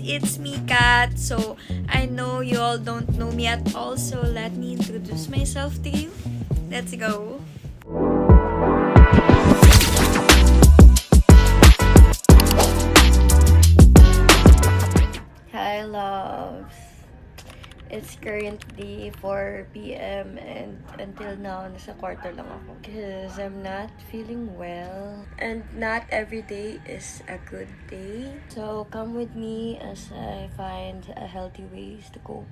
it's me, Kat. So, I know you all don't know me at all, so let me introduce myself to you. Let's go. Hi, loves. It's currently 4 p.m. and until now, nasa kwarto lang ako because I'm not feeling well. And not every day is a good day. So come with me as I find a healthy ways to cope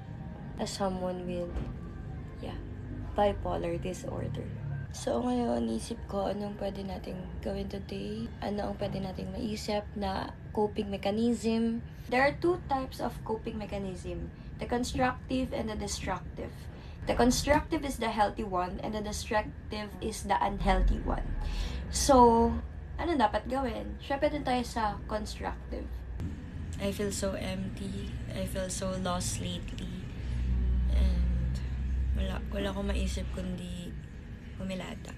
as someone with, bipolar disorder. So ngayon, isip ko anong pwede nating gawin today. Ano ang pwede nating maisip na coping mechanism. There are two types of coping mechanism. The constructive and the destructive. The constructive is the healthy one and the destructive is the unhealthy one. So, ano dapat gawin? Syempre dun tayo sa constructive. I feel so empty. I feel so lost lately. And wala akong maisip kundi humilata.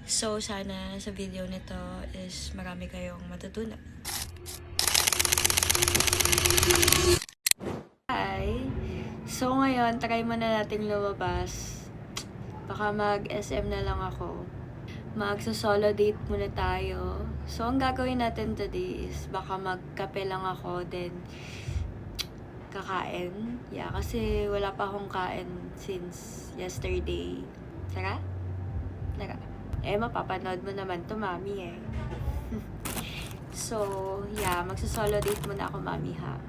So, sana sa video nito is marami kayong matutunan. Hi! So, ngayon, try muna natin lumabas. Baka mag-SM na lang ako. Magsa-solo date muna tayo. So, ang gagawin natin today is baka magkape lang ako, then kakain. Yeah, kasi wala pa akong kain since yesterday. Tara? Tara. Mapapanood mo naman to, mami eh. So, yeah, magsa-solo date muna ako, mami, ha?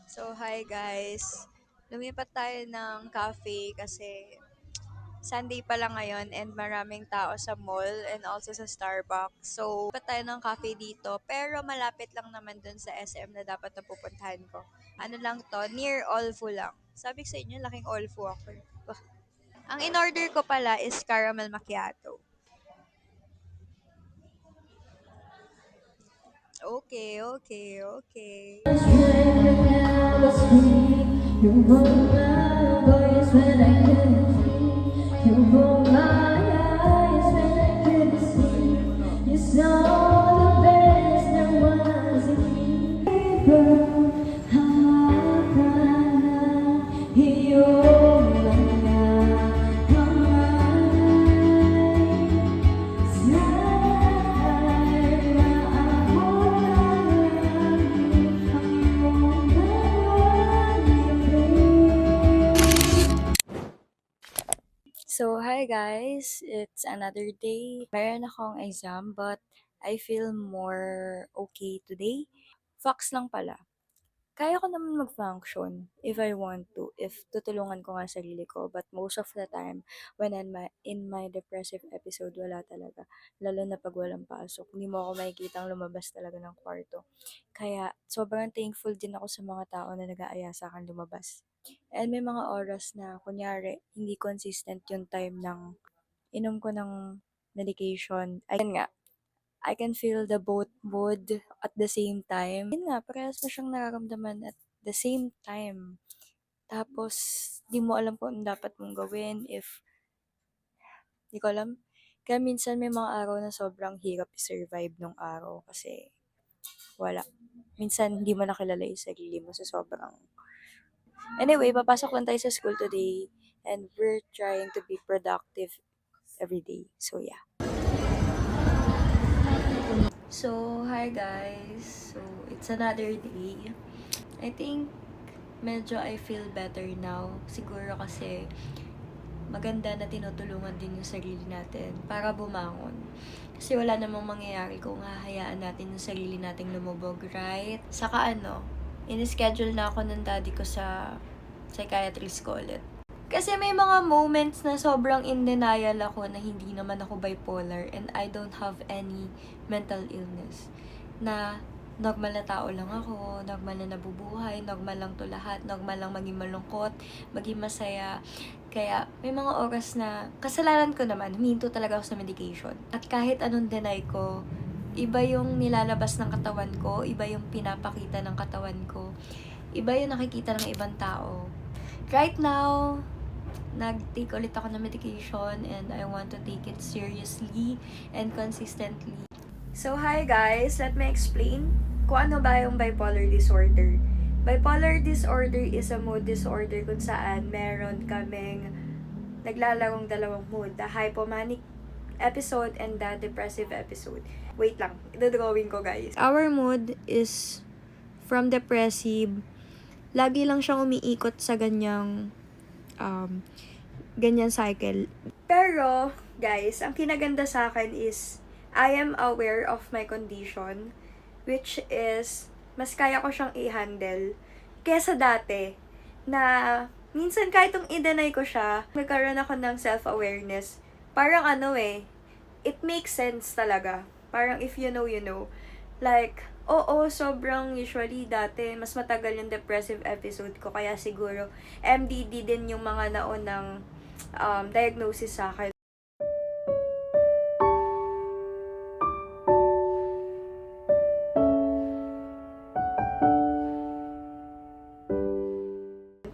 So, hi guys. Lumipat tayo ng cafe kasi Sunday pa lang ngayon and maraming tao sa mall and also sa Starbucks. So, lumipat tayo ng cafe dito pero malapit lang naman dun sa SM na dapat na pupuntahan ko. Ano lang to, near Olfu lang. Sabi ko sa inyo, laking Olfu ako. Bah. Ang in-order ko pala is caramel macchiato. Okay, okay, okay. You broke my voice when I couldn't see. You broke my eyes when I couldn't see. You saw the best there was in me. So, hi guys! It's another day. Meron akong exam but I feel more okay today. Facts lang pala. Kaya ko naman mag-function if I want to, if tutulungan ko nga sarili ko. But most of the time, when in my depressive episode, wala talaga. Lalo na pag walang pasok. Hindi mo ako makikitang lumabas talaga ng kwarto. Kaya, sobrang thankful din ako sa mga tao na nag-aaya sa akin lumabas. And may mga oras na, kunyari, hindi consistent yung time ng inom ko ng medication. Ayun nga, I can feel the both mood at the same time. Yun nga, parehas mo siyang nararamdaman at the same time. Tapos, di mo alam kung ano dapat mong gawin if, di ko alam. Kaya minsan may mga araw na sobrang hirap i-survive nung araw kasi wala. Minsan, hindi mo nakilala yung sarili mo sa sobrang. Anyway, papasok lang tayo sa school today and we're trying to be productive every day. So, yeah. So, hi guys. So, it's another day. I think medyo I feel better now. Siguro kasi maganda na tinutulungan din yung sarili natin para bumangon. Kasi wala namang mangyayari kung hahayaan natin yung sarili nating lumubog, right? Saka in-schedule na ako ng daddy ko sa psychiatrist ko ulit. Kasi may mga moments na sobrang in denial ako na hindi naman ako bipolar and I don't have any mental illness. Na normal na tao lang ako, normal na nabubuhay, normal lang to lahat, normal lang maging malungkot, maging masaya. Kaya may mga oras na kasalanan ko naman, huminto talaga ako sa medication. At kahit anong deny ko, iba yung nilalabas ng katawan ko, iba yung pinapakita ng katawan ko, iba yung nakikita ng ibang tao. Right now, nag-take ulit ako ng medication and I want to take it seriously and consistently. So, hi guys! Let me explain kung ano ba yung bipolar disorder. Bipolar disorder is a mood disorder kung saan meron kaming naglalarong dalawang mood. The hypomanic episode and the depressive episode. Wait lang, idodrawing ko guys. Our mood is from depressive. Lagi lang siyang umiikot sa ganyan cycle. Pero, guys, ang kinaganda sa akin is I am aware of my condition, which is mas kaya ko siyang i-handle kesa dati na minsan kahit i-deny ko siya, nagkaroon ako ng self-awareness. Parang it makes sense talaga. Parang if you know, you know. Like, sobrang usually dati, mas matagal yung depressive episode ko. Kaya siguro, MDD din yung mga naunang diagnosis sa akin.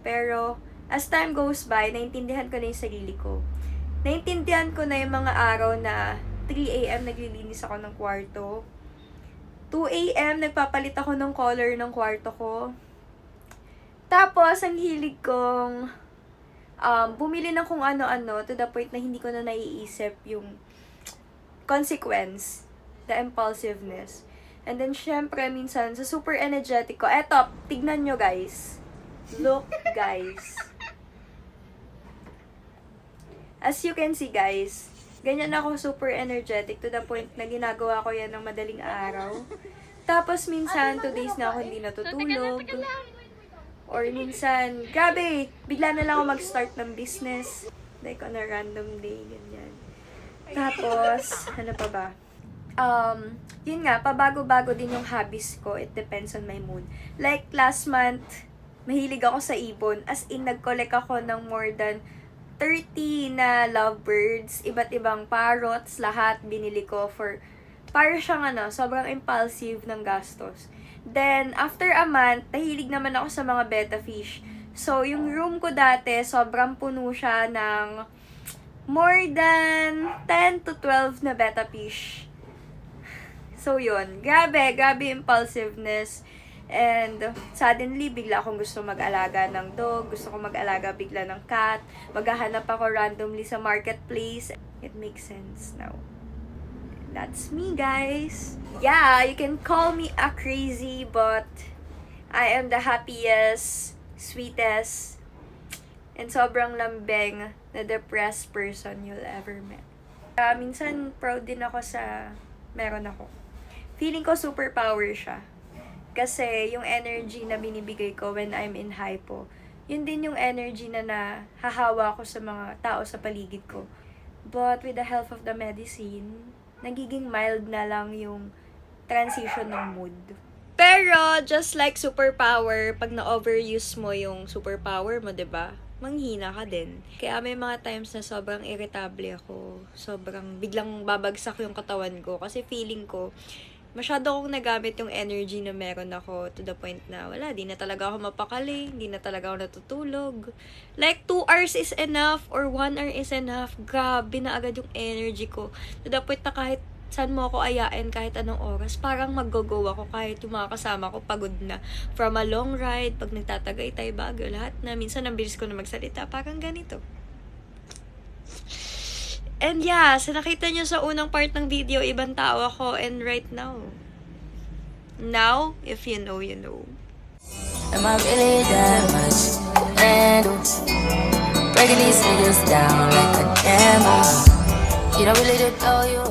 Pero, as time goes by, naintindihan ko na yung sarili ko. Naintindihan ko na yung mga araw na 3 a.m. naglilinis ako ng kwarto. 2 a.m. nagpapalit ako ng color ng kwarto ko. Tapos, ang hilig kong bumili ng kung ano-ano to the point na hindi ko na naiisip yung consequence, the impulsiveness. And then, syempre, minsan, sa super energetic ko, eto, tignan nyo guys. Look, guys. As you can see, guys, ganyan ako super energetic to the point na ginagawa ko yan ng madaling araw. Tapos, minsan, 2 days na ako hindi natutulog. Or minsan, grabe, bigla na lang ako mag-start ng business. Like, on a random day, ganyan. Tapos, ano pa ba? Yun nga, pabago-bago din yung hobbies ko. It depends on my mood. Like, last month, mahilig ako sa ibon. As in, nag-collect ako ng more than 30 na lovebirds. Iba't ibang parrots, lahat binili ko for, para siyang sobrang impulsive ng gastos. Then, after a month, nahilig naman ako sa mga betta fish. So, yung room ko dati, sobrang puno siya ng more than 10 to 12 na betta fish. So, yun. Grabe impulsiveness. And suddenly, bigla akong gusto mag-alaga ng dog, gusto ko mag-alaga bigla ng cat, maghahanap ako randomly sa marketplace. It makes sense now. That's me, guys. Yeah, you can call me a crazy, but I am the happiest, sweetest, and sobrang lambing na depressed person you'll ever met. Minsan, proud din ako sa meron ako. Feeling ko superpower siya. Kasi yung energy na binibigay ko when I'm in hypo, yun din yung energy na nahahawa ko sa mga tao sa paligid ko. But with the help of the medicine, nagiging mild na lang yung transition ng mood. Pero, just like superpower, pag na-overuse mo yung superpower mo, 'di ba? Manghina ka din. Kaya may mga times na sobrang irritable ako. Sobrang biglang babagsak yung katawan ko. Kasi feeling ko, masyado akong nagamit yung energy na meron ako to the point na wala, di na talaga ako mapakali, di na talaga ako natutulog. Like, 2 hours is enough or 1 hour is enough. Grabe na agad yung energy ko. To the point na kahit saan mo ako ayain, kahit anong oras, parang mag-go ako kahit yung mga kasama ko pagod na. From a long ride, pag nagtatagaytay, Baguio, lahat na. Minsan, ang bilis ko na magsalita, parang ganito. And yeah, sa nakita nyo sa unang part ng video, ibang tao ako. And right now, if you know, you know. Am I really that much to handle? Breaking these niggas down like a camel. You don't really know you.